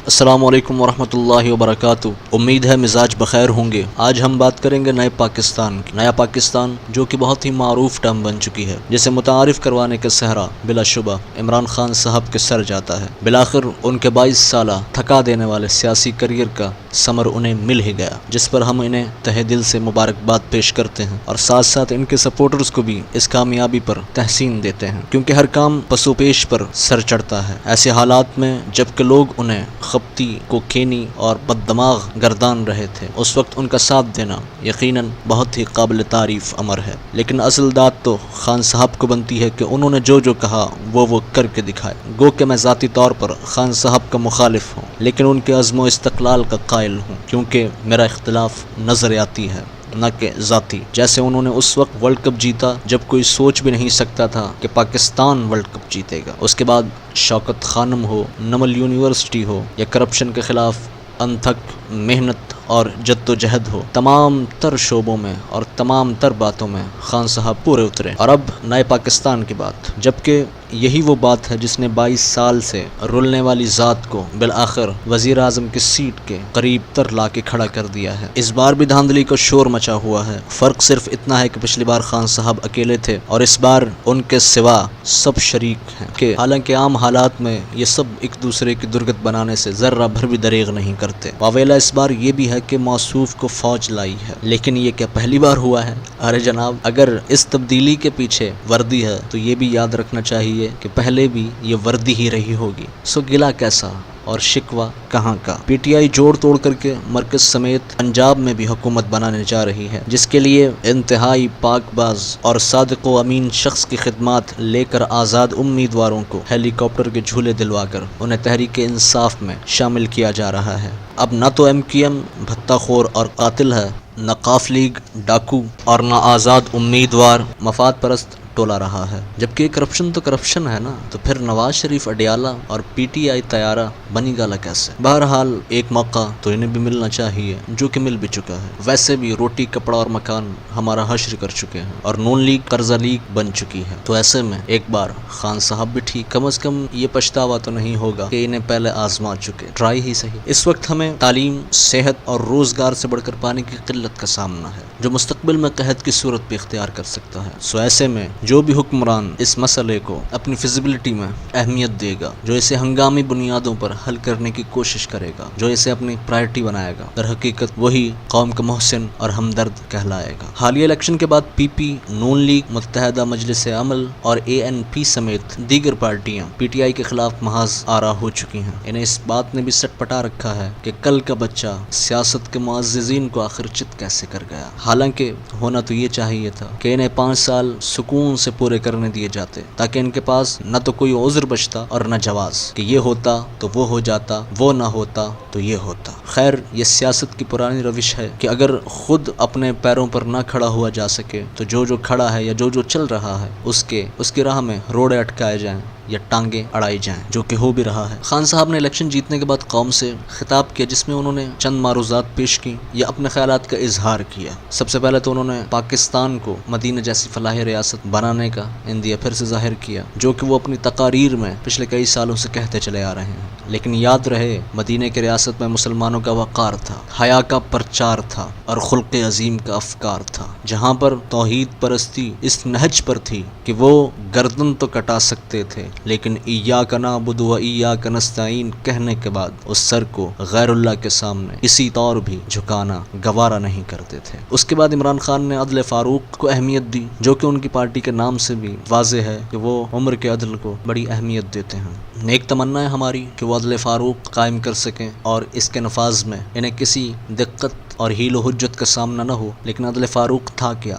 السلام علیکم ورحمۃ اللہ وبرکاتہ۔ امید ہے مزاج بخیر ہوں گے۔ آج ہم بات کریں گے نئے پاکستان کی۔ نیا پاکستان جو کہ بہت ہی معروف ٹرم بن چکی ہے، جسے متعارف کروانے کا صحرا بلا شبہ عمران خان صاحب کے سر جاتا ہے۔ بالآخر ان کے 22 سالہ تھکا دینے والے سیاسی کریئر کا ثمر انہیں مل ہی گیا، جس پر ہم انہیں تہہ دل سے مبارکباد پیش کرتے ہیں اور ساتھ ساتھ ان کے سپورٹرز کو بھی اس کامیابی پر تحسین دیتے ہیں، کیونکہ ہر کام پس و پیش پر سر چڑھتا ہے۔ ایسے حالات میں جب کہ لوگ انہیں خپتی، کوکینی اور بددماغ گردان رہے تھے، اس وقت ان کا ساتھ دینا یقیناً بہت ہی قابل تعریف امر ہے۔ لیکن اصل داد تو خان صاحب کو بنتی ہے کہ انہوں نے جو کہا وہ کر کے دکھائے۔ گو کہ میں ذاتی طور پر خان صاحب کا مخالف ہوں، لیکن ان کے عزم و استقلال کا قائل ہوں، کیونکہ میرا اختلاف نظریاتی ہے نہ کہ ذاتی۔ جیسے انہوں نے اس وقت ورلڈ کپ جیتا جب کوئی سوچ بھی نہیں سکتا تھا کہ پاکستان ورلڈ کپ جیتے گا۔ اس کے بعد شوکت خانم ہو، نمل یونیورسٹی ہو یا کرپشن کے خلاف انتھک محنت اور جد و جہد ہو، تمام تر شعبوں میں اور تمام تر باتوں میں خان صاحب پورے اترے۔ اور اب نئے پاکستان کی بات، جبکہ یہی وہ بات ہے جس نے 22 سال سے رلنے والی ذات کو بالآخر وزیر اعظم کی سیٹ کے قریب تر لا کے کھڑا کر دیا ہے۔ اس بار بھی دھاندلی کا شور مچا ہوا ہے۔ فرق صرف اتنا ہے کہ پچھلی بار خان صاحب اکیلے تھے اور اس بار ان کے سوا سب شریک ہیں، کہ حالانکہ عام حالات میں یہ سب ایک دوسرے کی درگت بنانے سے ذرہ بھر بھی دریغ نہیں کرتے۔ واویلا اس بار یہ بھی ہے کہ موصوف کو فوج لائی ہے، لیکن یہ کیا پہلی بار ہوا ہے؟ ارے جناب، اگر اس تبدیلی کے پیچھے وردی ہے تو یہ بھی یاد رکھنا چاہیے کہ پہلے بھی یہ وردی ہی رہی ہوگی، سو گلہ کیسا اور شکوہ کہاں کا؟ پی ٹی آئی جوڑ توڑ کر کے مرکز سمیت پنجاب میں بھی حکومت بنانے جا رہی ہے، جس کے لیے انتہائی پاک باز اور صادق و امین شخص کی خدمات لے کر آزاد امیدواروں کو ہیلی کاپٹر کے جھولے دلوا کر انہیں تحریک انصاف میں شامل کیا جا رہا ہے۔ اب نہ تو ایم کیو ایم بھتہ خور اور قاتل ہے، نہ قاف لیگ ڈاکو اور نہ آزاد امیدوار مفاد پرست ٹولا رہا ہے۔ جبکہ کرپشن تو کرپشن ہے نا، تو پھر نواز شریف اڈیالہ اور پی ٹی آئی طیارہ بنی گالا کیسے؟ بہرحال ایک موقع تو انہیں بھی ملنا چاہیے، جو کہ مل بھی چکا ہے۔ ویسے بھی روٹی کپڑا اور مکان ہمارا حشر کر چکے ہیں اور نون لیگ قرضہ لیگ بن چکی ہے، تو ایسے میں ایک بار خان صاحب بھی ٹھیک، کم از کم یہ پچھتاوا تو نہیں ہوگا کہ انہیں پہلے آزما چکے، ٹرائی ہی صحیح۔ اس وقت ہمیں تعلیم، صحت اور روزگار سے بڑھ کر پانی کی قلت کا سامنا ہے، جو مستقبل میں قحط کی صورت بھی اختیار کر سکتا ہے۔ سو ایسے میں جو بھی حکمران اس مسئلے کو اپنی فیزیبلٹی میں اہمیت دے گا، جو اسے ہنگامی بنیادوں پر حل کرنے کی کوشش کرے گا، جو اسے اپنی پرائرٹی بنائے گا، در حقیقت وہی قوم کا محسن اور ہمدرد کہلائے گا۔ حالیہ الیکشن کے بعد پی پی، نون لیگ، متحدہ مجلس عمل اور اے این پی سمیت دیگر پارٹیاں پی ٹی آئی کے خلاف محاذ آرا ہو چکی ہیں۔ انہیں اس بات نے بھی سٹ پٹا رکھا ہے کہ کل کا بچہ سیاست کے معززین کو آخر چت کیسے کر گیا۔ حالانکہ ہونا تو یہ چاہیے تھا کہ انہیں 5 سال سکون سے پورے کرنے دیے جاتے، تاکہ ان کے پاس نہ تو کوئی عذر بچتا اور نہ جواز، کہ یہ ہوتا تو وہ ہو جاتا، وہ نہ ہوتا تو یہ ہوتا۔ خیر، یہ سیاست کی پرانی روش ہے کہ اگر خود اپنے پیروں پر نہ کھڑا ہوا جا سکے تو جو کھڑا ہے یا جو چل رہا ہے اس کی راہ میں روڑے اٹکائے جائیں یا ٹانگیں اڑائی جائیں، جو کہ ہو بھی رہا ہے۔ خان صاحب نے الیکشن جیتنے کے بعد قوم سے خطاب کیا، جس میں انہوں نے چند معروضات پیش کی یا اپنے خیالات کا اظہار کیا۔ سب سے پہلے تو انہوں نے پاکستان کو مدینہ جیسی فلاحی ریاست بنانے کا اندیہ پھر سے ظاہر کیا، جو کہ وہ اپنی تقاریر میں پچھلے کئی سالوں سے کہتے چلے آ رہے ہیں۔ لیکن یاد رہے، مدینہ کی ریاست میں مسلمانوں کا وقار تھا، حیا کا پرچار تھا اور خلق عظیم کا افکار تھا، جہاں پر توحید پرستی اس نہج پر تھی کہ وہ گردن تو کٹا سکتے تھے، لیکن ایاک نعبد و ایاک نستعین کہنے کے بعد اس سر کو غیر اللہ کے سامنے کسی طور بھی جھکانا گوارا نہیں کرتے تھے۔ اس کے بعد عمران خان نے عدل فاروق کو اہمیت دی، جو کہ ان کی پارٹی کے نام سے بھی واضح ہے کہ وہ عمر کے عدل کو بڑی اہمیت دیتے ہیں۔ نیک تمنا ہے ہماری کہ وہ عدل فاروق قائم کر سکیں اور اس کے نفاذ میں انہیں کسی دقت اور حیل و حجت کا سامنا نہ ہو۔ لیکن عدل فاروق تھا کیا؟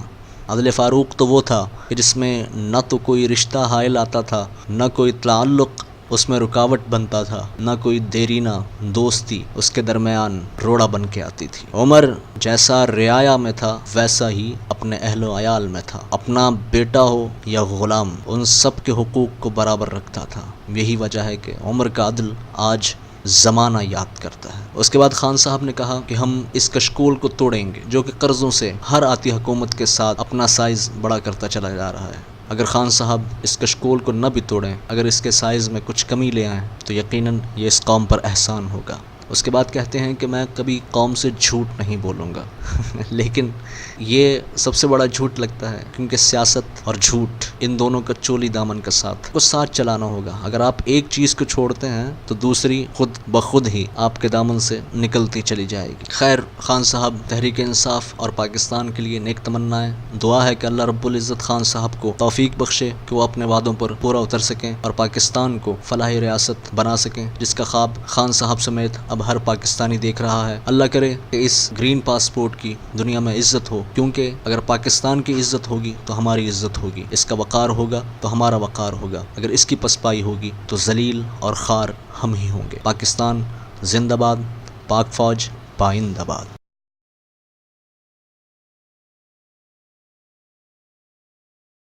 عدل فاروق تو وہ تھا کہ جس میں نہ تو کوئی رشتہ حائل آتا تھا، نہ کوئی تعلق اس میں رکاوٹ بنتا تھا، نہ کوئی دیرینہ دوستی اس کے درمیان روڑا بن کے آتی تھی۔ عمر جیسا رعایا میں تھا ویسا ہی اپنے اہل و عیال میں تھا، اپنا بیٹا ہو یا غلام ان سب کے حقوق کو برابر رکھتا تھا۔ یہی وجہ ہے کہ عمر کا عدل آج زمانہ یاد کرتا ہے۔ اس کے بعد خان صاحب نے کہا کہ ہم اس کشکول کو توڑیں گے جو کہ قرضوں سے ہر آتی حکومت کے ساتھ اپنا سائز بڑا کرتا چلا جا رہا ہے۔ اگر خان صاحب اس کشکول کو نہ بھی توڑیں، اگر اس کے سائز میں کچھ کمی لے آئیں تو یقیناً یہ اس قوم پر احسان ہوگا۔ اس کے بعد کہتے ہیں کہ میں کبھی قوم سے جھوٹ نہیں بولوں گا لیکن یہ سب سے بڑا جھوٹ لگتا ہے، کیونکہ سیاست اور جھوٹ ان دونوں کا چولی دامن کا ساتھ کو ساتھ چلانا ہوگا۔ اگر آپ ایک چیز کو چھوڑتے ہیں تو دوسری خود بخود ہی آپ کے دامن سے نکلتی چلی جائے گی۔ خیر، خان صاحب تحریک انصاف اور پاکستان کے لیے نیک تمنائیں، دعا ہے کہ اللہ رب العزت خان صاحب کو توفیق بخشے کہ وہ اپنے وعدوں پر پورا اتر سکیں اور پاکستان کو فلاحی ریاست بنا سکیں، جس کا خواب خان صاحب سمیت اب ہر پاکستانی دیکھ رہا ہے۔ اللہ کرے کہ اس گرین پاسپورٹ کی دنیا میں عزت ہو، کیونکہ اگر پاکستان کی عزت ہوگی تو ہماری عزت ہوگی، اس کا وقار ہوگا تو ہمارا وقار ہوگا، اگر اس کی پسپائی ہوگی تو ذلیل اور خوار ہم ہی ہوں گے۔ پاکستان زندہ باد، پاک فوج پائندہ باد۔